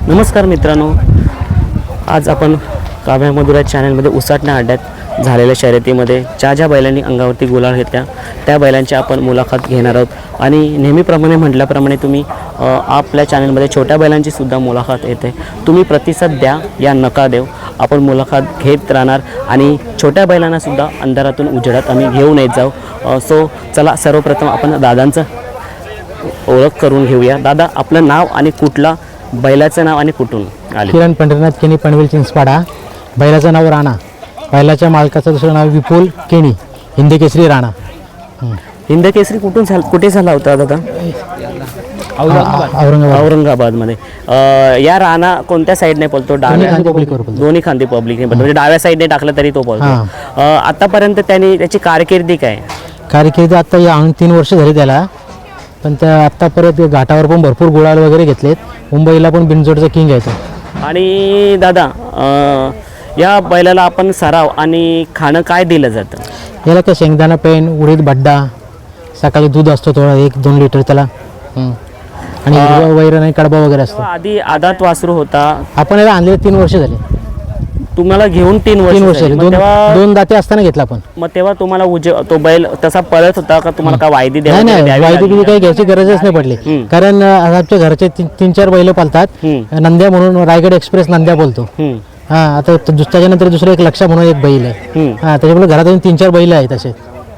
नमस्कार मित्रांनो, आज आपण काव्या मधुरा चॅनलमध्ये उसाटण्या अड्ड्यात झालेल्या शर्यतीमध्ये ज्या बैलांनी अंगावरती गुलाल घेतल्या त्या बैलांची आपण मुलाखत घेणार आहोत। आणि नेहमीप्रमाणे म्हटल्याप्रमाणे तुम्ही आपल्या चॅनलमध्ये छोट्या बैलांची सुद्धा मुलाखत येते, तुम्ही प्रतिसाद द्या या नका देऊ, आपण मुलाखत घेत राहणार आणि छोट्या बैलांना सुद्धा अंधारातून उजेडात आम्ही घेऊन येत जाऊ। सो चला सर्वप्रथम आपण दादांचं ओळख करून घेऊया। दादा, आपलं नाव आणि कुठला बैलाचं नाव आणि कुठून आले? किरण पंढरीनाथ केणी, पनवेल चिंचपाडा। बैलाचं नाव राणा, बैलाच्या मालकाचं दुसरं नाव विपुल केणी, हिंदकेसरी राणा। हिंदकेसरी कुठे झाला होता दादा? औरंगाबादमध्ये। या राणा कोणत्या साईडने पळतो? दोन्ही खांदी पब्लिकने पळतो, म्हणजे डाव्या साईडने टाकलं तरी तो पळतो। आतापर्यंत त्याची कारकिर्दी काय? कारकिर्दी आता या 3 वर्ष झाली त्याला, पण त्या आत्ता परत घाटावर पण भरपूर गुलाल वगैरे घेतलेत। मुंबईला पण बिनजोडचा किंग आहे तो। आणि दादा, या बैलाला आपण सराव आणि खाणं काय दिलं जातं? याला काय शेंगदाणा पेंड, उडीद भड्डा, सकाळी दूध असतो थोडा 1-2 लिटर त्याला, आणि वैरण आणि कडबा वगैरे असतो। आधी आदात वासरू होता, आपण याला आणले 3 वर्ष झाले। तुम्हाला घेऊन 3 वर्ष झाली? दोन दाते असताना घेतला आपण। मग तेव्हा तुम्हाला तो बैल तसा पळत होता का? तुम्हाला काय वायदी नाही, वायदी काही घ्यायची गरजच नाही पडली, कारण आमच्या घरचे 3-4 बैल पालतात। नंद्या म्हणून रायगड एक्सप्रेस नंद्या बोलतो। आता त्याच्यानंतर दुसरं एक लक्षा म्हणून एक बैल आहे। त्याच्यामुळे घरात 3-4 बैल आहेत असे,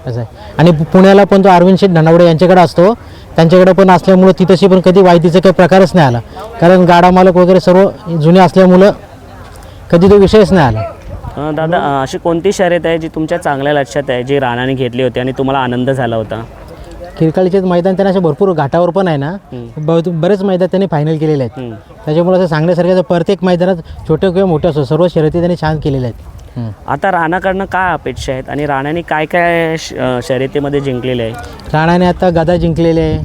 असं आहे। आणि पुण्याला पण तो अरविंद शेठ धनावडे यांच्याकडे असतो, त्यांच्याकडे पण असल्यामुळं तिथंशी पण कधी वायदीचा काही प्रकारच नाही आला, कारण गाडा मालक वगैरे सर्व जुने असल्यामुळं कधी तो विषयच नाही आला। दादा, अशी कोणती शर्यत आहे जी तुमच्या चांगल्या लक्षात आहे, जी राणाने घेतली होती आणि तुम्हाला आनंद झाला होता? खिरकाळीचे मैदान त्यांना असे भरपूर घाटावर पण आहे ना, बरेच मैदान त्यांनी फायनल केलेले आहेत। त्याच्यामुळे असं सांगण्यासारखं प्रत्येक मैदानात छोटे किंवा मोठे असो सर्व शर्यती त्यांनी छान केलेल्या आहेत। आता राणाकडनं काय अपेक्षा आहेत आणि राणाने काय काय शर्यतीमध्ये जिंकलेले आहे? राणाने आता गदा जिंकलेले आहे,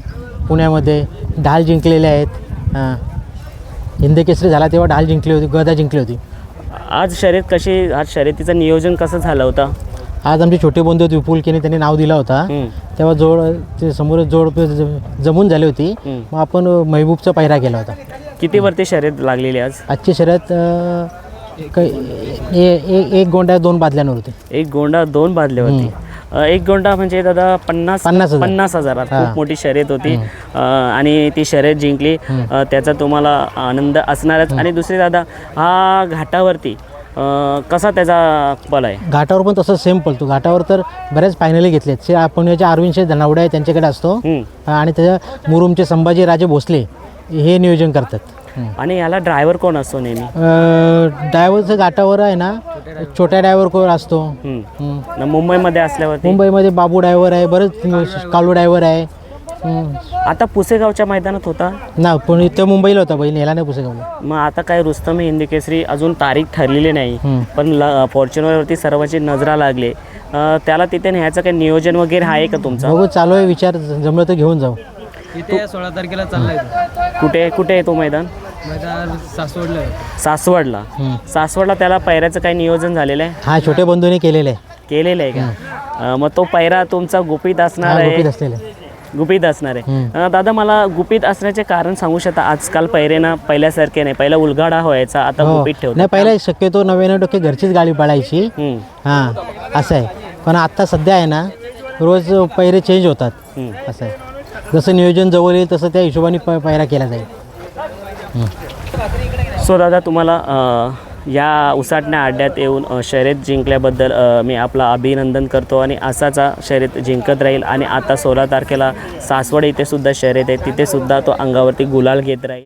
पुण्यामध्ये ढाल जिंकलेले आहेत। हिंदकेसरी झाला तेव्हा ढाल जिंकली होती, गदा जिंकली होती। आज शर्यतीचं नियोजन कसं झालं होतं? आज आमचे छोटे बंधू होते विपुल केणी, त्यांनी नाव दिला होता, तेव्हा ते समोर जोड जमून झाली होती, मग आपण महबूबचा पायरा केला होता। किती वरती शर्यत लागलेली आज? आजची शर्यत एक गोंडा 2 बादल्यांवर होते। एक गोंडा 2 बादल्यावरती? एक गोंडा म्हणजे दादा 50,000 खूप मोठी शर्यत होती आणि ती शर्यत जिंकली, त्याचा तुम्हाला आनंद असणारच। आणि दुसरी दादा, हा घाटावरती कसा त्याचा पळ आहे? घाटावर पण तसं सेम पळतो। घाटावर तर बऱ्याच फायनली घेतलेत। पुण्याचे अरविंद शेठ धनावडे आहे, त्यांच्याकडे असतो, आणि त्याच्या मुरुमचे संभाजी राजे भोसले हे नियोजन करतात। आणि याला ड्रायव्हर कोण असतो नेहमी? ड्रायव्हरचं घाटावर आहे ना, छोट्या ड्रायव्हर कोण असतो। मुंबईमध्ये असल्यावर मुंबईमध्ये बाबू ड्रायव्हर आहे, बरेच कालू ड्रायव्हर आहे। आता पुसेगावच्या मैदानात होता ना, पण इथे मुंबईला होता बैल, नेला नाही पुसेगावला। मग आता काय रुस्तम हिंदकेसरी अजून तारीख ठरलेली नाही, पण फॉर्च्युनरवरती सर्वांची नजरा लागले, त्याला तिथे न्यायचं काही नियोजन वगैरे आहे का तुमचा? हो, चालू आहे विचार, जमलं तर घेऊन जाऊ। इथे 16 तारखेला चाललाय। कुठे आहे तो मैदान? सासवडला त्याला पैऱ्याचं काही नियोजन झालेलं आहे? हा, छोटे बंधूने केलेलं आहे का? मग तो पैरा तुमचा गुपित असणार आहे? गुपित असणार आहे। दादा, मला गुपित असण्याचे कारण सांगू शकता? आजकाल पैरे ना पहिल्यासारखे नाही, पहिला उलगाडा व्हायचा, आता गुपित ठेवतो नाही। पहिला शक्यतो 99% घरचीच गाडी पळायची, असं आहे। पण आता सध्या आहे ना, रोज पैरे चेंज होतात, असं आहे। जसं नियोजन जवळ येईल तसं त्या हिशोबाने पैरा केला जाईल। सो दादा, तुम्हाला या उसाटण्या अड्ड्यात येऊन शर्यत जिंकल्याबद्दल मी आपला अभिनंदन करतो आणि असाच शर्यत जिंकत राहील। आणि आता 16 तारखेला सासवड इथे सुद्धा शर्यत आहे, तिथे सुद्धा तो अंगावरती गुलाल घेत राहील।